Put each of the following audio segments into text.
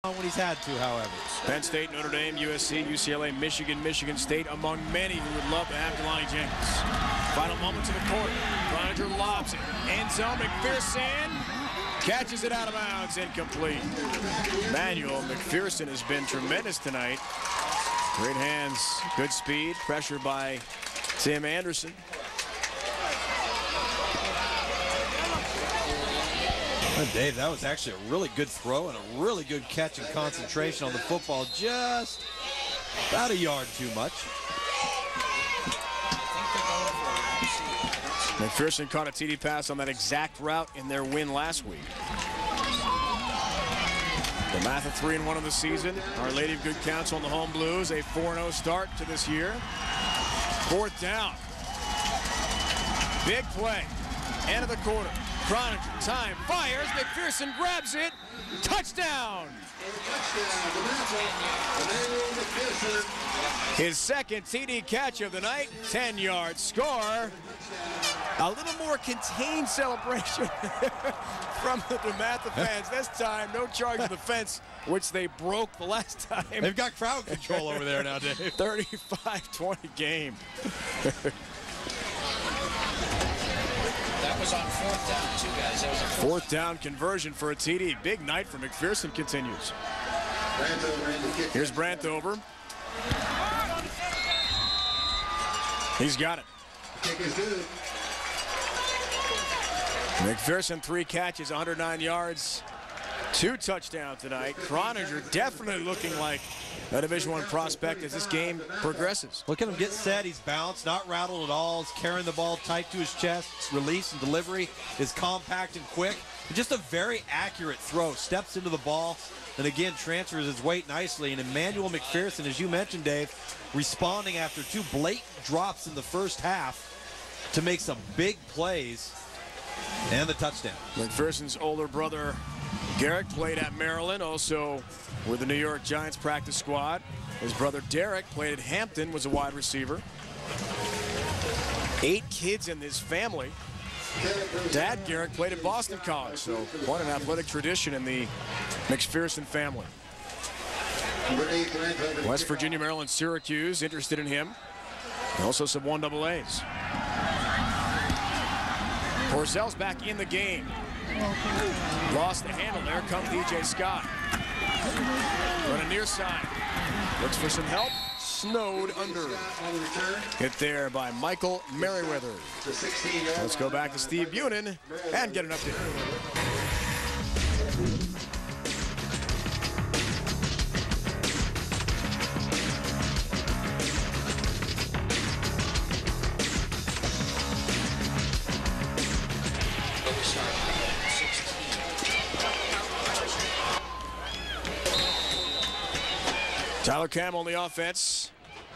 when he's had to, however. Penn State, Notre Dame, USC, UCLA, Michigan, Michigan State, among many who would love to have Jelani Jenkins. Final moments of the quarter. Croninger lobs it. End zone, McPherson catches it out of bounds, incomplete. Manuel McPherson has been tremendous tonight. Great hands, good speed, pressure by Tim Anderson. Dave, that was actually a really good throw and a really good catch and concentration on the football. Just about a yard too much. McPherson caught a TD pass on that exact route in their win last week. DeMatha 3-1 of the season. Our Lady of Good Counsel in the home blues. A 4-0 start to this year. Fourth down. Big play. End of the quarter. Croninger, time, fires, McPherson grabs it, touchdown! His second TD catch of the night, 10-yard score. A little more contained celebration from the DeMatha fans. This time, no charge of the fence, which they broke the last time. They've got crowd control over there now, Dave. 35-20 game. That was on fourth down, too, guys. That was a fourth down conversion for a TD. Big night for McPherson continues. Here's Brantover. He's got it. McPherson, 3 catches, 109 yards, 2 touchdowns tonight. Croninger definitely looking like a Division I prospect as this game progresses. Look at him get set. He's balanced, not rattled at all. He's carrying the ball tight to his chest. His release and delivery is compact and quick. Just a very accurate throw. Steps into the ball and again transfers his weight nicely. And Emmanuel McPherson, as you mentioned, Dave, responding after 2 blatant drops in the first half to make some big plays and the touchdown. McPherson's older brother Garrick played at Maryland, also with the New York Giants practice squad. His brother Derek played at Hampton, was a wide receiver. 8 kids in his family. Dad Garrick played at Boston College, so quite an athletic tradition in the McPherson family. West Virginia, Maryland, Syracuse interested in him. Also some 1AA s. Porcell's back in the game. Lost the handle. There comes DJ Scott. On a near side. Looks for some help. Snowed under. Hit there by Michael Merriweather. Let's go back to Steve Bunin and get an update. Tyler Campbell on the offense.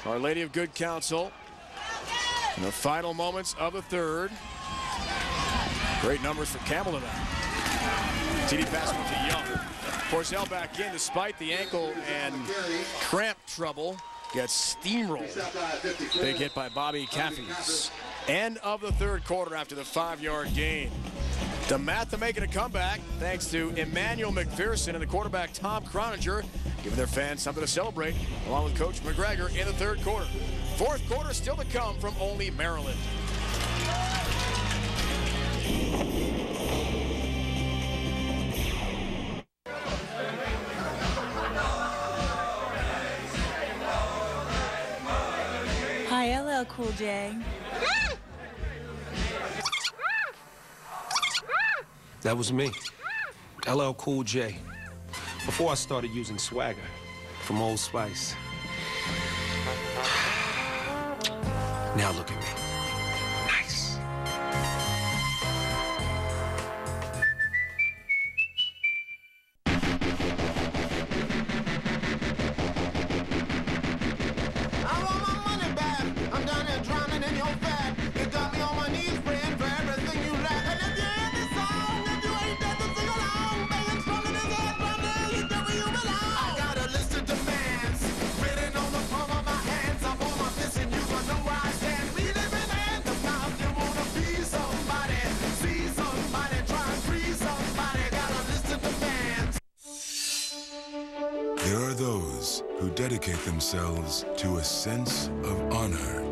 Our Lady of Good Counsel. In the final moments of the third. Great numbers for Campbell tonight. TD pass went to Young. Porcell back in despite the ankle and cramp trouble. Gets steamrolled. Big hit by Bobby Caffeys. End of the third quarter after the 5-yard gain. DeMatha making a comeback thanks to Emmanuel McPherson and the quarterback Tom Croninger, giving their fans something to celebrate along with Coach McGregor in the third quarter. Fourth quarter still to come from only Maryland. Hi, LL Cool J. That was me, LL Cool J, before I started using swagger from Old Spice. Now look at me. Nice. I want my money back. I'm down here drowning in your fat. You got me on my knees praying for everything you lack. And if you hear this song, if you ain't dead, then sing along. Banging strong in his head, brother, you know where you belong. I got a list of demands written on the palm of my hands. I want my fist and you gonna know where I stand. Read it. There are those who dedicate themselves to a sense of honor,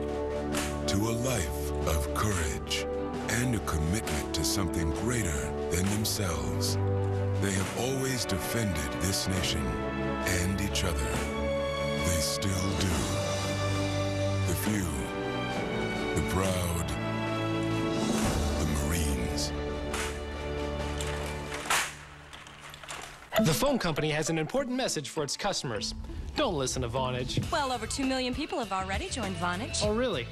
to a life of courage, and a commitment to something greater than themselves. They have always defended this nation and each other. They still do. The few, the proud, the Marines. The phone company has an important message for its customers. Don't listen to Vonage. Well, over 2 million people have already joined Vonage. Oh, really?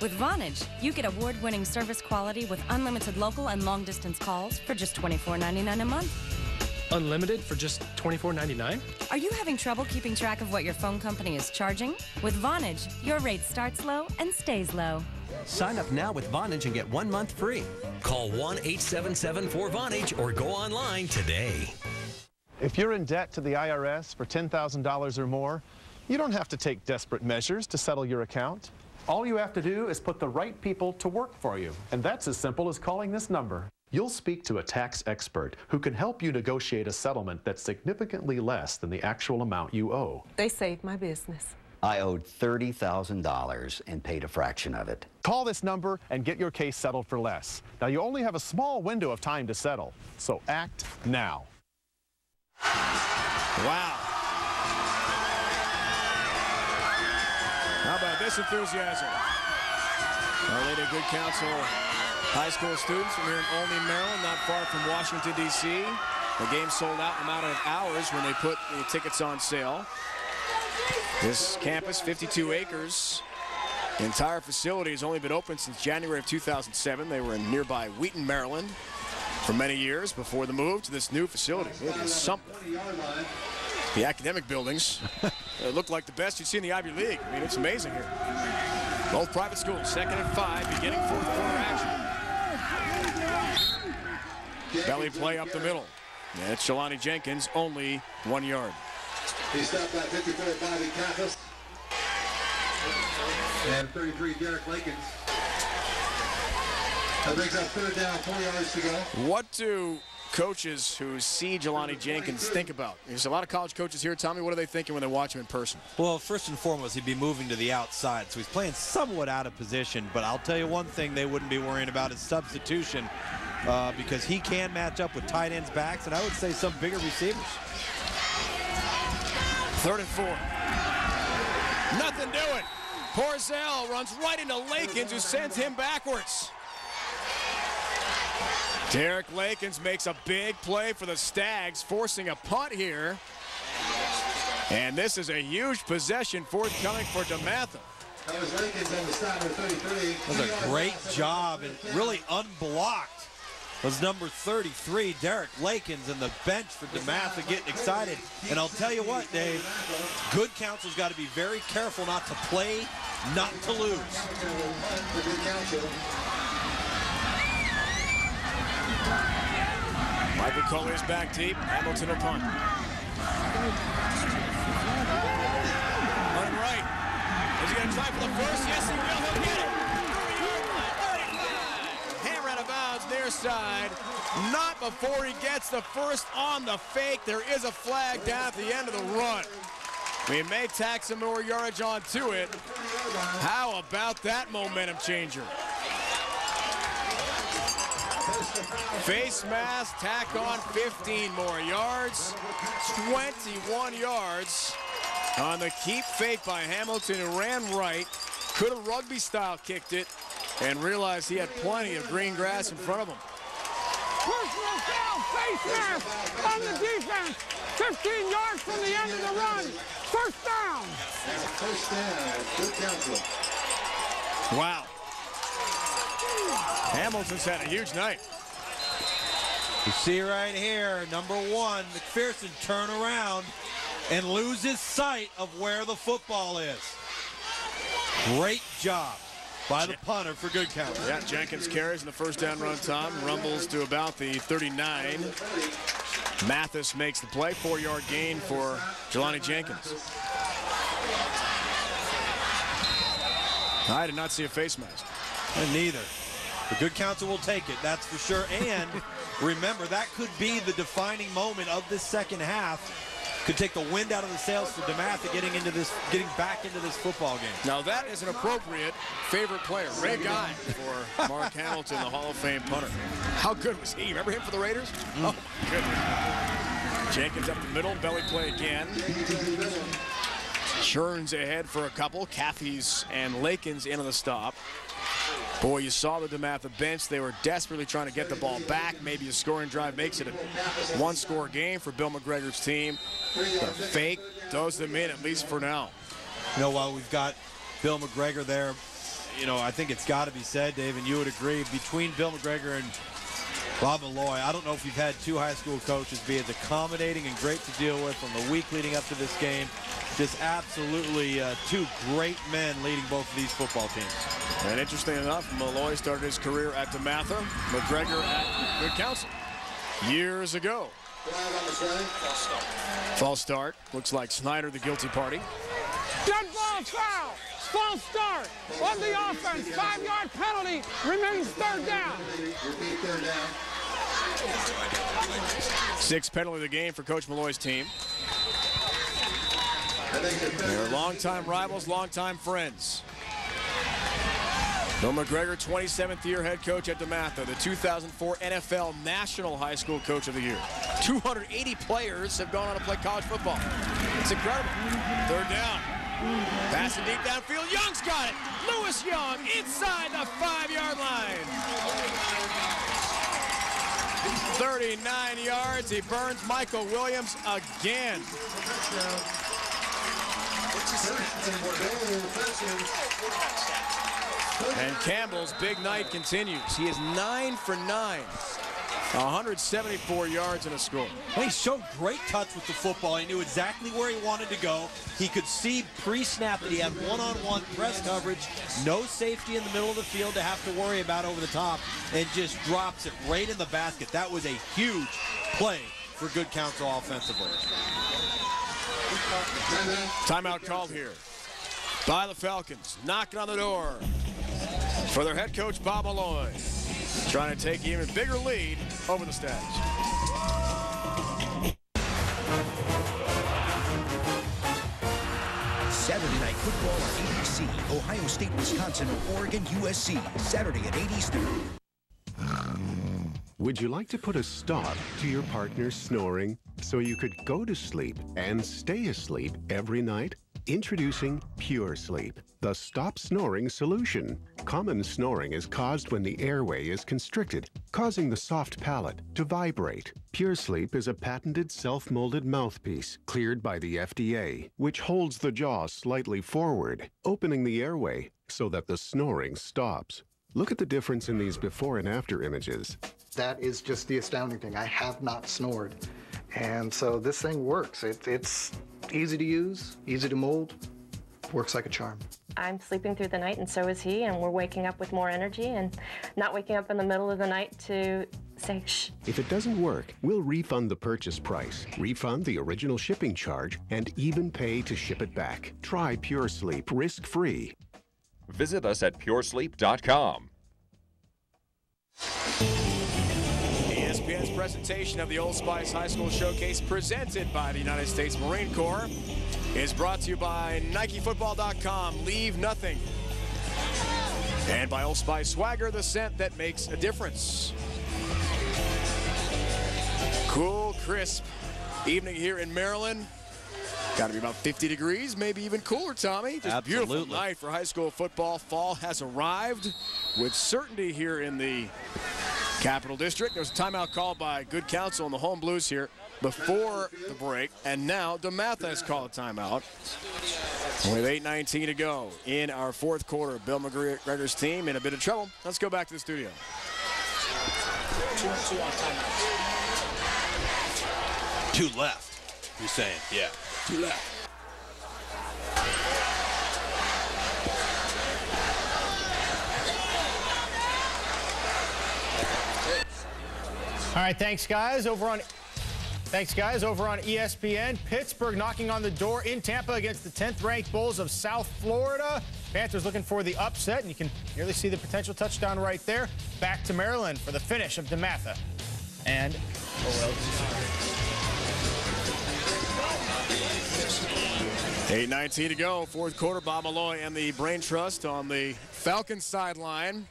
With Vonage, you get award-winning service quality with unlimited local and long-distance calls for just $24.99 a month. Unlimited for just $24.99? Are you having trouble keeping track of what your phone company is charging? With Vonage, your rate starts low and stays low. Sign up now with Vonage and get 1 month free. Call 1-877-4-VONAGE or go online today. If you're in debt to the IRS for $10,000 or more, you don't have to take desperate measures to settle your account. All you have to do is put the right people to work for you, and that's as simple as calling this number. You'll speak to a tax expert who can help you negotiate a settlement that's significantly less than the actual amount you owe. They saved my business. I owed $30,000 and paid a fraction of it. Call this number and get your case settled for less. Now, you only have a small window of time to settle, so act now. Wow. How about this enthusiasm? Our Lady of Good Counsel high school students from here in Olney, Maryland, not far from Washington, D.C. The game sold out in a matter of hours when they put the tickets on sale. This campus, 52 acres. The entire facility has only been open since January of 2007. They were in nearby Wheaton, Maryland for many years before the move to this new facility. It is something. The academic buildings look like the best you'd see in the Ivy League. I mean, it's amazing here. Both private schools, 2nd and 5, beginning fourth quarter action. Belly play up the middle. And it's Jelani Jenkins, only 1 yard. He stopped at 54 Bobby Kappas. And 33 Derek Lakins. That brings up 3rd down, 4 yards to go. What do coaches who see Jelani Jenkins think about? There's a lot of college coaches here. Tell me, what are they thinking when they watch him in person? Well, first and foremost, he'd be moving to the outside, so he's playing somewhat out of position. But I'll tell you one thing they wouldn't be worrying about is substitution, because he can match up with tight ends, backs, and I would say some bigger receivers. 3rd and 4. Nothing doing. Porzell runs right into Lakins, who sends him backwards. Derek Lakins makes a big play for the Stags, forcing a punt here. And this is a huge possession forthcoming for DeMatha. That was Lakins on the side of 33. That was a great job and really unblocked. Was number 33, Derek Lakins, and the bench for DeMatha getting excited. And I'll tell you what, Dave, Good Counsel's got to be very careful not to play, not to lose. Michael Coley is back deep. Hamilton will punt. Run right. Is he going to try for the first? Yes, he will. He'll get it. 35. Hammer out of bounds near side. Not before he gets the first on the fake. There is a flag down at the end of the run. We may tack some more yardage onto it. How about that momentum changer? Face mask, tack on 15 more yards, 21 yards on the keep fake by Hamilton, who ran right, could have rugby style kicked it, and realized he had plenty of green grass in front of him. Personal foul, face mask on the defense, 15 yards from the end of the run, first down. First down, Good Counsel. Wow. Hamilton's had a huge night. You see right here, number 1, McPherson turn around and loses sight of where the football is. Great job by the punter for Good Counsel. Yeah, Jenkins carries in the first down run time, rumbles to about the 39. Mathis makes the play, 4-yard gain for Jelani Jenkins. I did not see a face mask. And neither. The Good Counsel will take it, that's for sure. And remember, that could be the defining moment of this second half. could take the wind out of the sails for DeMatha getting back into this football game. Now that is an appropriate favorite player. Ray Guy for Mark Hamilton, the Hall of Fame punter. How good was he? Remember him for the Raiders? Oh, my goodness. Jenkins up the middle, belly play again. Churns ahead for a couple. Caffey's and Lakins in on the stop. Boy, you saw the DeMatha bench. They were desperately trying to get the ball back. Maybe a scoring drive makes it a one-score game for Bill McGregor's team. The fake does them in, at least for now. You know, while we've got Bill McGregor there, you know, I think it's got to be said, Dave, and you would agree, between Bill McGregor and Bob Malloy, I don't know if you've had two high school coaches be as accommodating and great to deal with from the week leading up to this game. Just absolutely two great men leading both of these football teams. And interesting enough, Malloy started his career at DeMatha, McGregor at Good Counsel years ago. False start. Looks like Snyder the guilty party. Dead ball foul. False start on the offense. 5-yard penalty. Remains third down. Sixth penalty of the game for Coach Malloy's team. They're longtime rivals, longtime friends. Bill McGregor, 27th year head coach at DeMatha, the 2004 NFL National High School Coach of the Year. 280 players have gone on to play college football. It's incredible. Third down. Passing deep downfield. Young's got it. Lewis Young inside the 5-yard line. 39 yards. He burns Michael Williams again. And Campbell's big night continues. He is 9 for 9. 174 yards and a score. Well, he showed great touch with the football. He knew exactly where he wanted to go. He could see pre-snap that he had one-on-one press coverage, no safety in the middle of the field to have to worry about over the top, and just drops it right in the basket. That was a huge play for Good Counsel offensively. Timeout called here by the Falcons. Knocking on the door for their head coach, Bob Malloy. Trying to take an even bigger lead over the Stags. Saturday Night Football on ABC. Ohio State, Wisconsin, or Oregon, USC. Saturday at 8 Eastern. Would you like to put a stop to your partner's snoring so you could go to sleep and stay asleep every night? Introducing Pure Sleep, the stop snoring solution. Common snoring is caused when the airway is constricted, causing the soft palate to vibrate. Pure Sleep is a patented self-molded mouthpiece cleared by the FDA, which holds the jaw slightly forward, opening the airway so that the snoring stops. Look at the difference in these before and after images. That is just the astounding thing. I have not snored. And so this thing works. It's easy to use, easy to mold, works like a charm. I'm sleeping through the night and so is he, and we're waking up with more energy and not waking up in the middle of the night to say shh. If it doesn't work, we'll refund the purchase price, refund the original shipping charge, and even pay to ship it back. Try Pure Sleep risk-free. Visit us at puresleep.com. ESPN's presentation of the Old Spice High School Showcase, presented by the United States Marine Corps, is brought to you by NikeFootball.com. Leave nothing. And by Old Spice Swagger, the scent that makes a difference. Cool, crisp evening here in Maryland. Got to be about 50 degrees, maybe even cooler, Tommy. Just absolutely. Beautiful night for high school football. Fall has arrived with certainty here in the Capital District. There was a timeout called by Good Counsel and the Home Blues here before the break, and now DeMatha has called a timeout. With 8:19 to go in our fourth quarter. Bill McGregor's team in a bit of trouble. Let's go back to the studio. 2 on timeouts. 2 left, you're saying? Yeah. 2 left. All right, thanks guys. Over on ESPN, Pittsburgh knocking on the door in Tampa against the 10th-ranked Bulls of South Florida. Panthers looking for the upset, and you can nearly see the potential touchdown right there. Back to Maryland for the finish of DeMatha and OLG. 8:19 to go, fourth quarter. Bob Malloy and the Brain Trust on the Falcons sideline,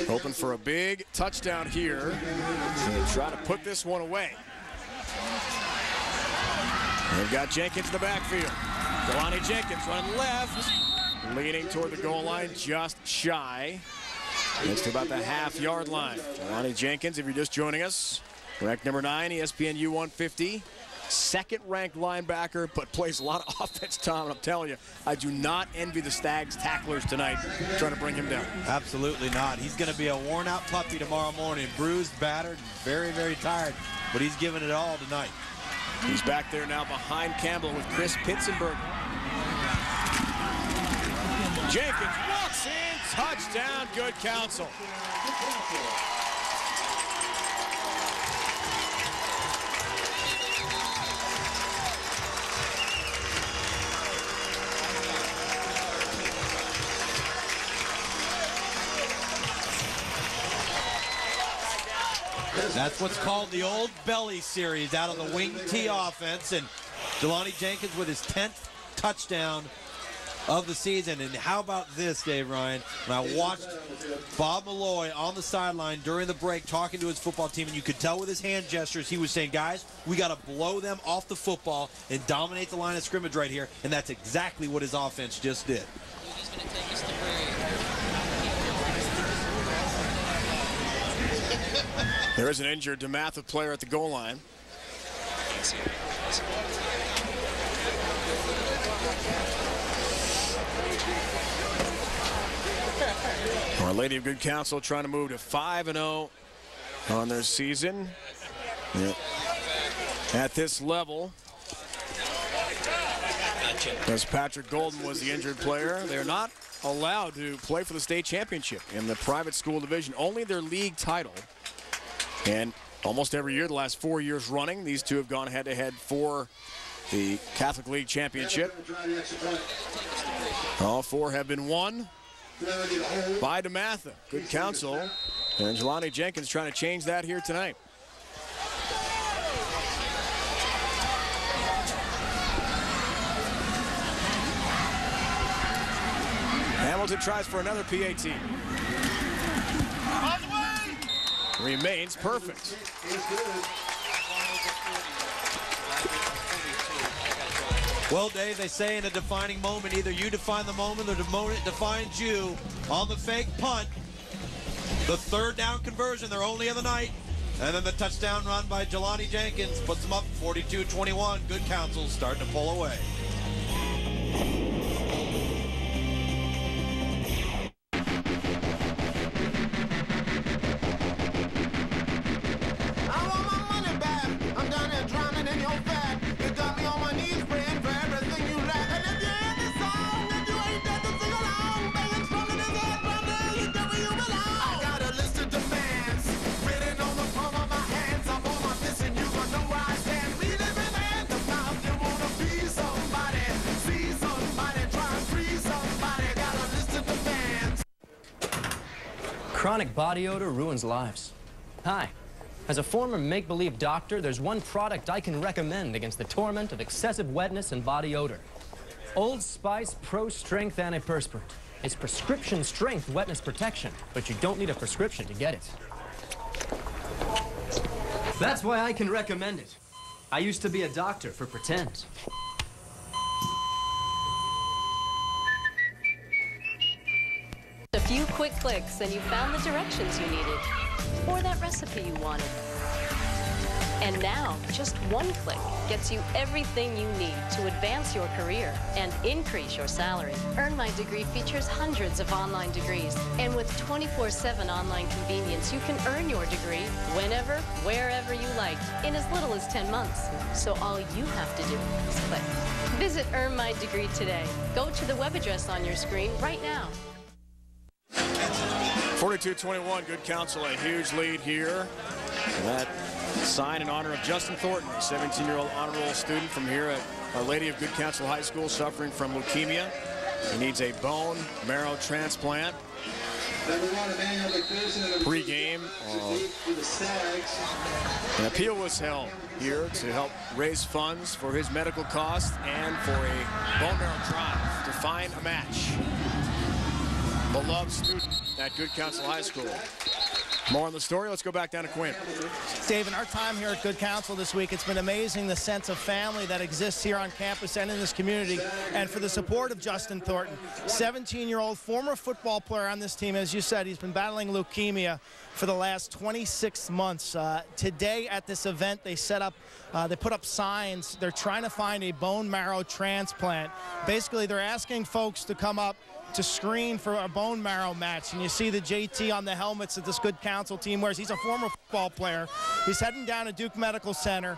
hoping for a big touchdown here to try to put this one away. They've got Jenkins in the backfield. Jelani Jenkins running left, leaning toward the goal line, just shy. Gets to about the half-yard line. Jelani Jenkins, if you're just joining us, ranked number 9, ESPN U150. Second-ranked linebacker, but plays a lot of offense, Tom. And I'm telling you, I do not envy the Stags tacklers tonight trying to bring him down. Absolutely not. He's going to be a worn-out puppy tomorrow morning. Bruised, battered, very, very tired. But he's giving it all tonight. He's back there now behind Campbell with Chris Pitzenberger. Jenkins walks in, touchdown, Good Counsel. That's what's called the Old Belly series out of the wing T offense. And Jelani Jenkins with his 10th touchdown of the season. And how about this, Dave Ryan? When I watched Bob Malloy on the sideline during the break talking to his football team, and you could tell with his hand gestures, he was saying, guys, we got to blow them off the football and dominate the line of scrimmage right here. And that's exactly what his offense just did. There is an injured DeMatha player at the goal line. Our Lady of Good Counsel trying to move to 5-0 on their season. Yeah. At this level, as Patrick Golden was the injured player, they're not allowed to play for the state championship in the private school division, only their league title. And almost every year, the last 4 years running, these two have gone head-to-head for the Catholic League Championship. All 4 have been won by DeMatha. Good Counsel. And Jelani Jenkins trying to change that here tonight. Hamilton tries for another PAT. Remains perfect. Well, Dave, they say in a defining moment, either you define the moment or the moment defines you. On the fake punt, the third down conversion, their only of the night, and then the touchdown run by Jelani Jenkins puts them up 42-21. Good Counsel starting to pull away. Chronic body odor ruins lives. Hi. As a former make-believe doctor, there's one product I can recommend against the torment of excessive wetness and body odor. Old Spice Pro Strength Antiperspirant. It's prescription strength wetness protection, but you don't need a prescription to get it. That's why I can recommend it. I used to be a doctor for pretend. A few quick clicks and you found the directions you needed, or that recipe you wanted. And now, just one click gets you everything you need to advance your career and increase your salary. Earn My Degree features hundreds of online degrees, and with 24/7 online convenience, you can earn your degree whenever, wherever you like, in as little as 10 months. So all you have to do is click. Visit Earn My Degree today. Go to the web address on your screen right now. 42-21, Good Counsel, a huge lead here. That sign in honor of Justin Thornton, a 17-year-old honor roll student from here at Our Lady of Good Counsel High School, suffering from leukemia. He needs a bone marrow transplant. Pre-game, an appeal was held here to help raise funds for his medical costs and for a bone marrow drive to find a match. Beloved student at Good Counsel High School. More on the story. Let's go back down to Quinn. Dave, in our time here at Good Counsel this week, it's been amazing the sense of family that exists here on campus and in this community, and for the support of Justin Thornton. 17-year-old former football player on this team. As you said, he's been battling leukemia for the last 26 months. Today at this event, they put up signs. They're trying to find a bone marrow transplant. Basically, they're asking folks to come up to screen for a bone marrow match. And you see the JT on the helmets that this Good Counsel team wears. He's a former football player. He's heading down to Duke Medical Center.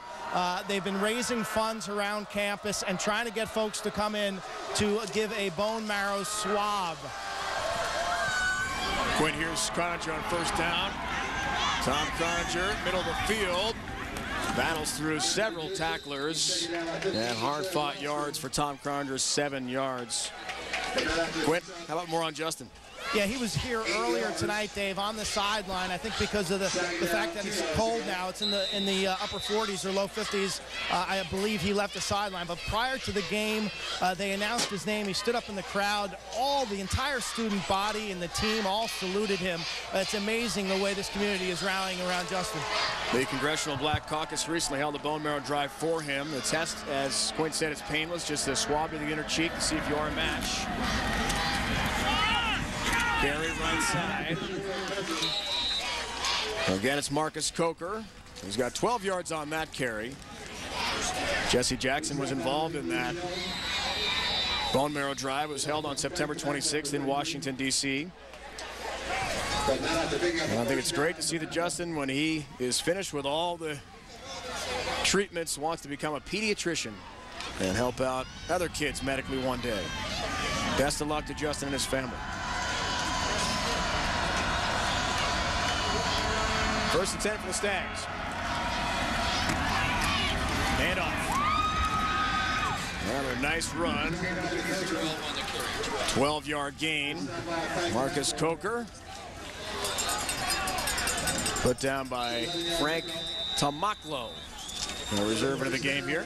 They've been raising funds around campus and trying to get folks to come in to give a bone marrow swab. Quinn, here's Croninger on first down. Tom Croninger, middle of the field. Battles through several tacklers. And hard-fought yards for Tom Croninger, 7 yards. Quinn, how about more on Justin? Yeah, he was here earlier tonight, Dave, on the sideline. I think because of the fact that it's cold now. It's in the upper 40s or low 50s. I believe he left the sideline. But prior to the game, they announced his name. He stood up in the crowd. The entire student body and the team all saluted him. It's amazing the way this community is rallying around Justin. The Congressional Black Caucus recently held a bone marrow drive for him. The test, as Quinn said, is painless. Just a swab to the inner cheek to see if you are a match. Carry right side. Again, it's Marcus Coker. He's got 12 yards on that carry. Jesse Jackson was involved in that bone marrow drive. It was held on September 26th in Washington, D.C. And I think it's great to see that Justin, when he is finished with all the treatments, wants to become a pediatrician and help out other kids medically one day. Best of luck to Justin and his family. First and 10 for the Stags. Hand off. Another nice run. 12-yard gain. Marcus Coker. Put down by Frank Tamaklo. A reserve into the game here.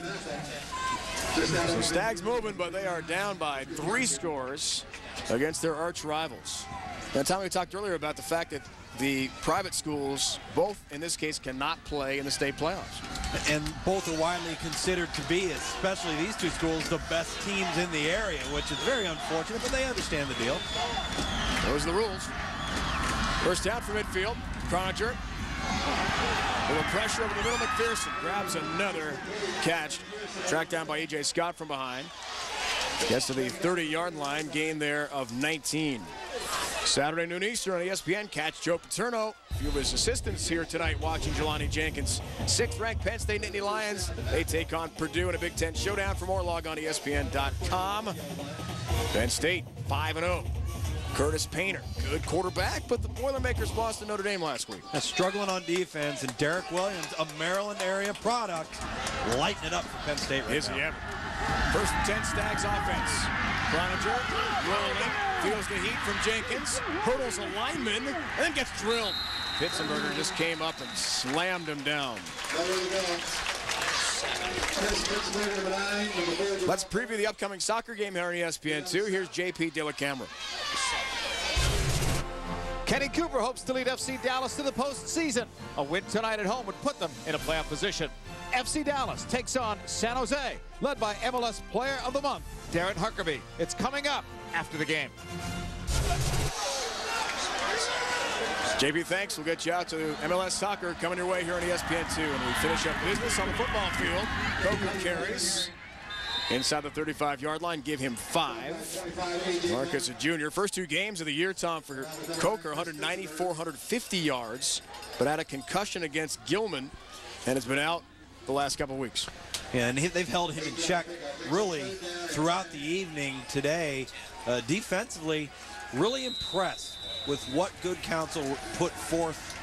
So Stags moving, but they are down by 3 scores against their arch rivals. Now, Tommy, we talked earlier about the fact that the private schools, both in this case, cannot play in the state playoffs. And both are widely considered to be, especially these two schools, the best teams in the area, which is very unfortunate, but they understand the deal. Those are the rules. First down from midfield. Croninger. A little pressure over the middle. McPherson grabs another catch. Tracked down by E.J. Scott from behind. Gets to the 30-yard line. Gain there of 19. Saturday noon Eastern on ESPN. Catch Joe Paterno. A few of his assistants here tonight watching Jelani Jenkins. 6th-ranked Penn State Nittany Lions. They take on Purdue in a Big Ten showdown. For more, log on to ESPN.com. Penn State 5-0. Curtis Painter, good quarterback, but the Boilermakers lost to Notre Dame last week. Struggling on defense, and Derek Williams, a Maryland area product, lighting it up for Penn State right now. Is he ever? First and 10, Stags offense. Croninger rolling, feels the heat from Jenkins, hurdles a lineman, and then gets drilled. Pitzenberger just came up and slammed him down. Let's preview the upcoming soccer game here on ESPN2. Here's JP De La Camera. Kenny Cooper hopes to lead FC Dallas to the postseason. A win tonight at home would put them in a playoff position. FC Dallas takes on San Jose, led by MLS Player of the Month, Darren Huckabee. It's coming up after the game. JP, thanks. We'll get you out to MLS soccer coming your way here on ESPN2. And we finish up business on the football field. Coker carries inside the 35-yard line. Give him 5. Marcus, a junior. First 2 games of the year, Tom, for Coker, 194, 150 yards, but had a concussion against Gilman and has been out the last couple of weeks. Yeah, and they've held him in check really throughout the evening today. Defensively, really impressed with what Good Counsel put forth,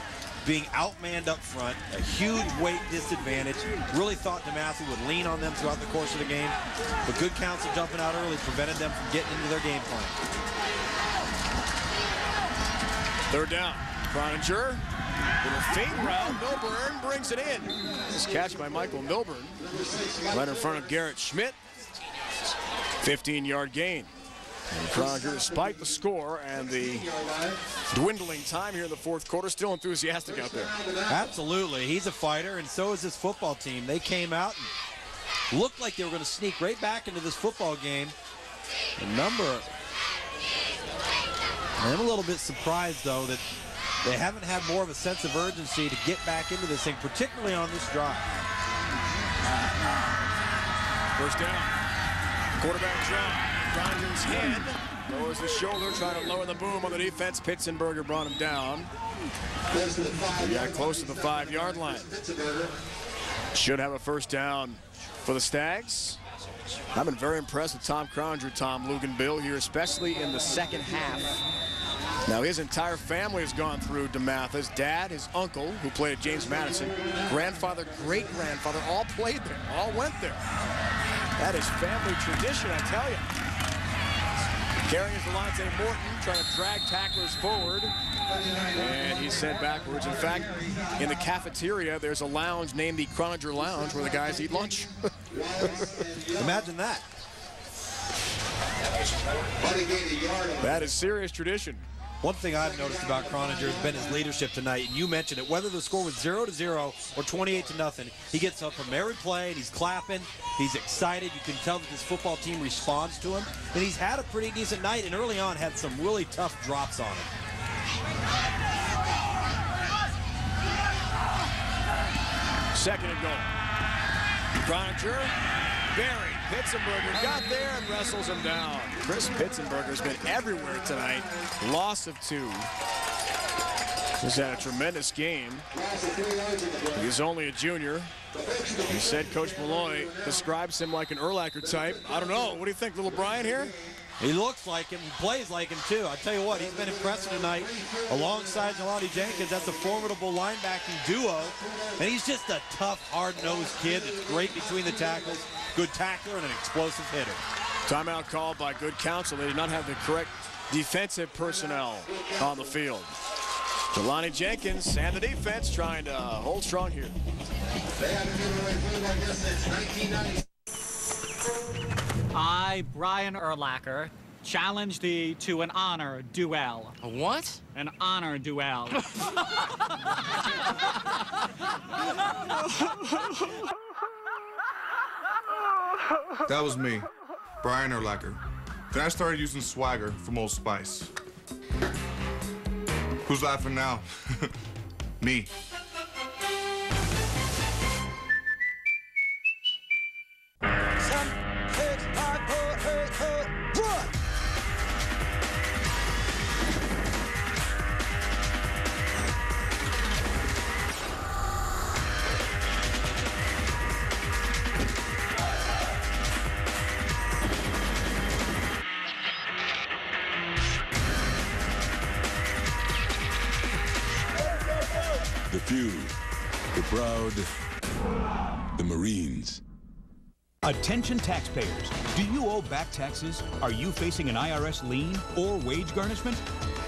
being outmanned up front, a huge weight disadvantage. Really thought DeMatha would lean on them throughout the course of the game, but Good Counsel jumping out early prevented them from getting into their game plan. Third down. Croninger. Little fade route. Milburn brings it in. This catch by Michael Milburn. Right in front of Garrett Schmidt. 15-yard gain. And Croninger, despite the score and the dwindling time here in the fourth quarter, still enthusiastic out there. Absolutely. He's a fighter, and so is his football team. They came out and looked like they were going to sneak right back into this football game. I'm a little bit surprised, though, that they haven't had more of a sense of urgency to get back into this thing, particularly on this drive. First down. Quarterback draw. Croninger's hand lowers the shoulder, trying to lower the boom on the defense. Pitzenberger brought him down. He got close to the 5-yard line. Should have a first down for the Stags. I've been very impressed with Tom Croninger, Tom Luganbill here, especially in the second half. Now his entire family has gone through DeMatha. His dad, his uncle, who played at James Madison, grandfather, great-grandfather, all played there, all went there. That is family tradition, I tell you. Carrying is Delonte Morton, trying to drag tacklers forward. And he's sent backwards. In fact, in the cafeteria, there's a lounge named the Croninger Lounge where the guys eat lunch. Imagine that. That is serious tradition. One thing I've noticed about Croninger has been his leadership tonight, and you mentioned it. Whether the score was 0-0 or 28-0, he gets up from every play and he's clapping. He's excited. You can tell that this football team responds to him, and he's had a pretty decent night. And early on, had some really tough drops on him. Second and goal. Croninger, buried. Pitzenberger got there and wrestles him down. Chris Pitzenberger's been everywhere tonight. Loss of 2. He's had a tremendous game. He's only a junior. He said Coach Malloy describes him like an Urlacher type. I don't know. What do you think, little Brian here? He looks like him. He plays like him, too. I tell you what, he's been impressive tonight alongside Jelani Jenkins. That's a formidable linebacking duo. And he's just a tough, hard-nosed kid that's great between the tackles, good tackler, and an explosive hitter. Timeout called by Good Counsel. They did not have the correct defensive personnel on the field. Jelani Jenkins and the defense trying to hold strong here. I, Brian Urlacher, challenge thee to an honor duel. A what? An honor duel. That was me, Brian Urlacher. Then I started using swagger from Old Spice. Who's laughing now? Me. The few, the proud, the Marines. Attention taxpayers. Do you owe back taxes? Are you facing an IRS lien or wage garnishment?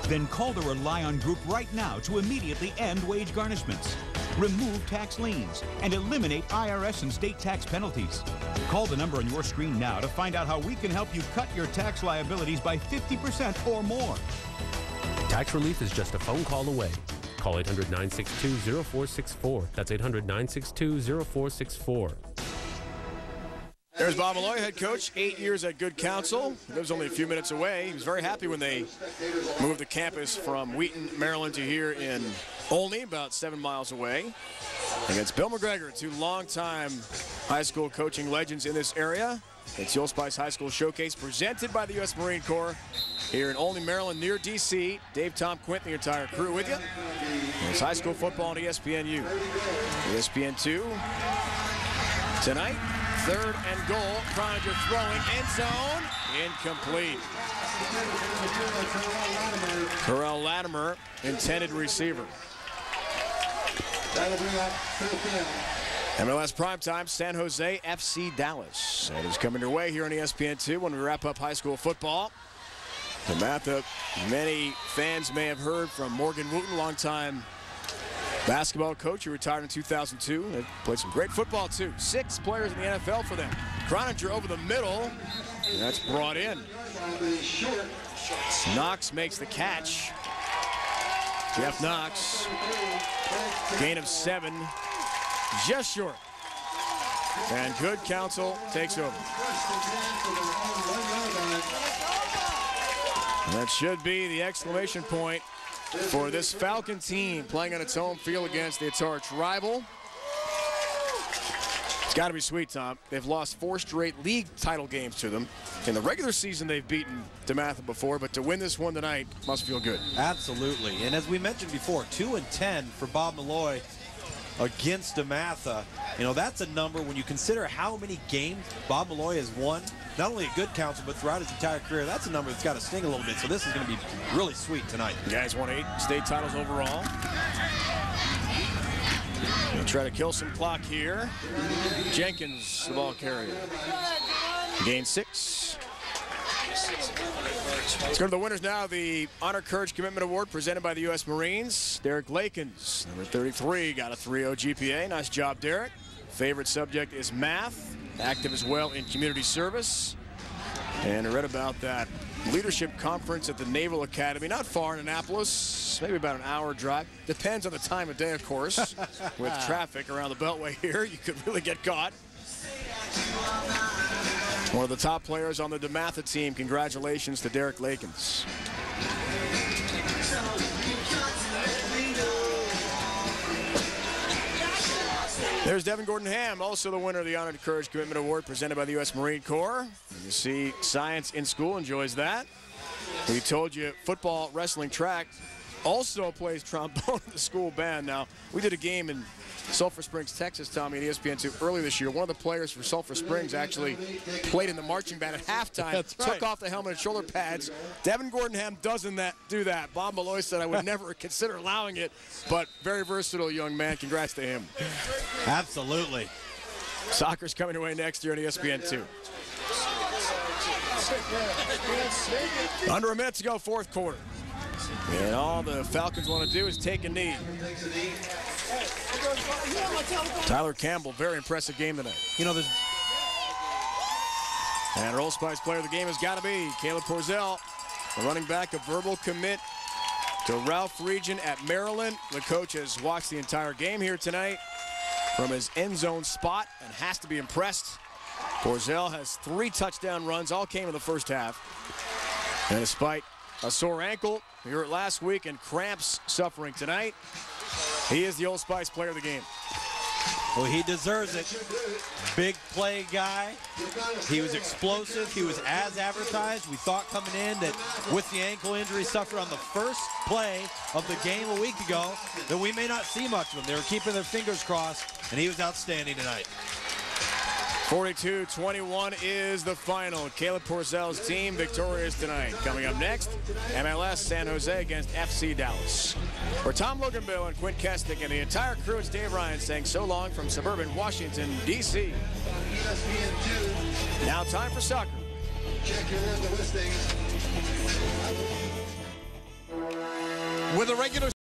Then call the Rely On Group right now to immediately end wage garnishments. Remove tax liens and eliminate IRS and state tax penalties. Call the number on your screen now to find out how we can help you cut your tax liabilities by 50% or more. Tax relief is just a phone call away. Call 800-962-0464. That's 800-962-0464. There's Bob Malloy, head coach, 8 years at Good Counsel. He lives only a few minutes away. He was very happy when they moved the campus from Wheaton, Maryland to here in Olney, about 7 miles away. Against Bill McGregor, 2 longtime high school coaching legends in this area. It's the Old Spice High School Showcase presented by the U.S. Marine Corps here in Olney, Maryland, near D.C. Dave, Tom, Quint, the entire crew with you. It's high school football on ESPNU. ESPN2 tonight. 3rd and goal. Croninger throwing, end zone, incomplete. Terrell Latimer, intended receiver. MLS primetime, San Jose FC Dallas. That is coming your way here on ESPN2 when we wrap up high school football. DeMatha, many fans may have heard from Morgan Wooten, longtime basketball coach who retired in 2002. They played some great football, too. 6 players in the NFL for them. Croninger over the middle. And that's brought in. Knox makes the catch. Jeff Knox. Gain of 7. Just short. And Good Counsel takes over. And that should be the exclamation point for this Falcon team playing on its home field against its arch rival. It's got to be sweet, Tom. They've lost 4 straight league title games to them. In the regular season, they've beaten DeMatha before, but to win this one tonight must feel good. Absolutely. And as we mentioned before, 2-10 for Bob Malloy against DeMatha. You know, that's a number when you consider how many games Bob Malloy has won, not only at Good Counsel, but throughout his entire career. That's a number that's got to sting a little bit. So this is going to be really sweet tonight. The guys won 8 state titles overall. They'll try to kill some clock here. Jenkins, the ball carrier. Gain 6. Let's go to the winners now. The Honor Courage Commitment Award presented by the U.S. Marines. Derek Lakins, number 33, got a 3.0 GPA. Nice job, Derek. Favorite subject is math. Active as well in community service. And I read about that leadership conference at the Naval Academy, not far in Annapolis, maybe about an hour drive. Depends on the time of day, of course. With traffic around the Beltway here, you could really get caught. One of the top players on the DeMatha team. Congratulations to Derek Lakins. There's Devin Gordon-Ham, also the winner of the Honored Courage Commitment Award presented by the U.S. Marine Corps. And you see science in school, enjoys that. We told you football, wrestling, track, also plays trombone in the school band. Now, we did a game in Sulphur Springs, Texas, Tommy, and ESPN2 early this year. One of the players for Sulphur Springs actually played in the marching band at halftime. That's right. Took off the helmet and shoulder pads. Devin Gordon-Ham doesn't do that. Bob Malloy said I would never consider allowing it, but very versatile young man. Congrats to him. Absolutely. Soccer's coming away next year on ESPN2. Under a minute to go, 4th quarter. And all the Falcons want to do is take a knee. Tyler Campbell, very impressive game tonight. You know, there's... And our Old Spice player of the game has got to be Caleb Porzell, the running back, a verbal commit to Ralph Region at Maryland. The coach has watched the entire game here tonight from his end zone spot and has to be impressed. Porzell has 3 touchdown runs, all came in the first half. And despite a sore ankle here last week and cramps suffering tonight, he is the Old Spice player of the game. Well, he deserves it. Big play guy. He was explosive. He was as advertised. We thought coming in that with the ankle injury suffered on the first play of the game a week ago that we may not see much of him. They were keeping their fingers crossed, and he was outstanding tonight. 42-21 is the final. Caleb Porzell's team victorious tonight. Coming up next, MLS San Jose against FC Dallas. For Tom Loganbill and Quint Kestic and the entire crew, it's Dave Ryan saying so long from suburban Washington, D.C. Now time for soccer. Check your local listings. With a regular